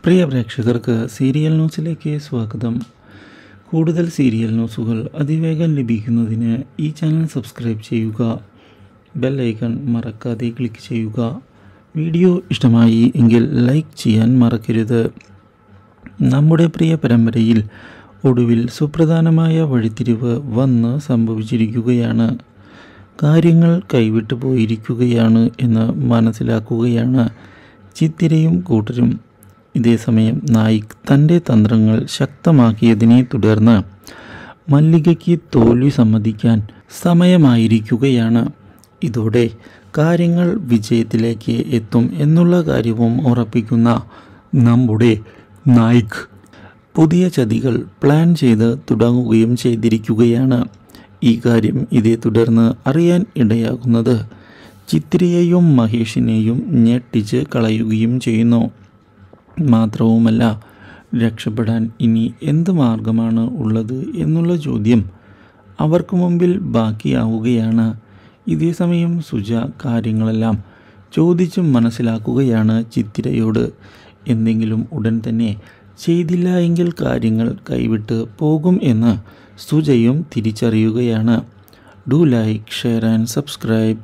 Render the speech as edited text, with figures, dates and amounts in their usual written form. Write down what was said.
പ്രിയ പ്രേക്ഷകർക്ക് സീരിയൽ ന്യൂസിലേക്ക് സ്വാഗതം. കൂടുതൽ സീരിയൽ ന്യൂസുകൾ അതിവേഗം ലഭിക്കുന്നതിന് ഈ ചാനൽ സബ്സ്ക്രൈബ് ചെയ്യുക. ബെൽ ഐക്കൺ മറക്കാതെ ക്ലിക്ക് ചെയ്യുക. വീഡിയോ ഇഷ്ടമായി എങ്കിൽ ലൈക്ക് ചെയ്യാൻ മറക്കരുത്. നമ്മുടെ പ്രിയ പരമ്പരയിൽ ഒടുവിൽ സുപ്രധാനമായ വഴിത്തിരിവ് വന്ന് സംഭവിച്ചിരിക്കുകയാണ്. കാര്യങ്ങൾ കൈവിട്ടു പോയിരിക്കുകയാണ് എന്ന് മനസ്സിലാക്കുകയാണ് ചിത്തിരയും കൂട്ടരും. ഇതേസമയം നായിക് തൻ്റെ തന്ത്രങ്ങൾ ശക്തമാക്കിയതിനെ തുടർന്ന് മല്ലികയ്ക്ക് തോൽവി സമ്മതിക്കാൻ സമയമായിരിക്കുകയാണ്. ഇതോടെ കാര്യങ്ങൾ വിജയത്തിലേക്ക് എത്തും എന്നുള്ള കാര്യവും ഉറപ്പിക്കുന്ന നമ്മുടെ നായിക് പുതിയ ചതികൾ പ്ലാൻ ചെയ്ത് തുടങ്ങുകയും ചെയ്തിരിക്കുകയാണ്. ഈ കാര്യം ഇതേ തുടർന്ന് അറിയാൻ ഇടയാകുന്നത് ചിത്തിരയെയും മഹേഷിനെയും ഞെട്ടിച്ച് കളയുകയും ചെയ്യുന്നു. മാത്രവുമല്ല, രക്ഷപ്പെടാൻ ഇനി എന്ത് മാർഗമാണ് ഉള്ളത് എന്നുള്ള ചോദ്യം അവർക്ക് മുമ്പിൽ ബാക്കിയാവുകയാണ്. ഇതേസമയം സുജ കാര്യങ്ങളെല്ലാം ചോദിച്ച് മനസ്സിലാക്കുകയാണ് ചിത്തിരയോട്. എന്തെങ്കിലും ഉടൻ തന്നെ ചെയ്തില്ല എങ്കിൽ കാര്യങ്ങൾ കൈവിട്ട് പോകും എന്ന് സുജയും തിരിച്ചറിയുകയാണ്. Do like, share and subscribe.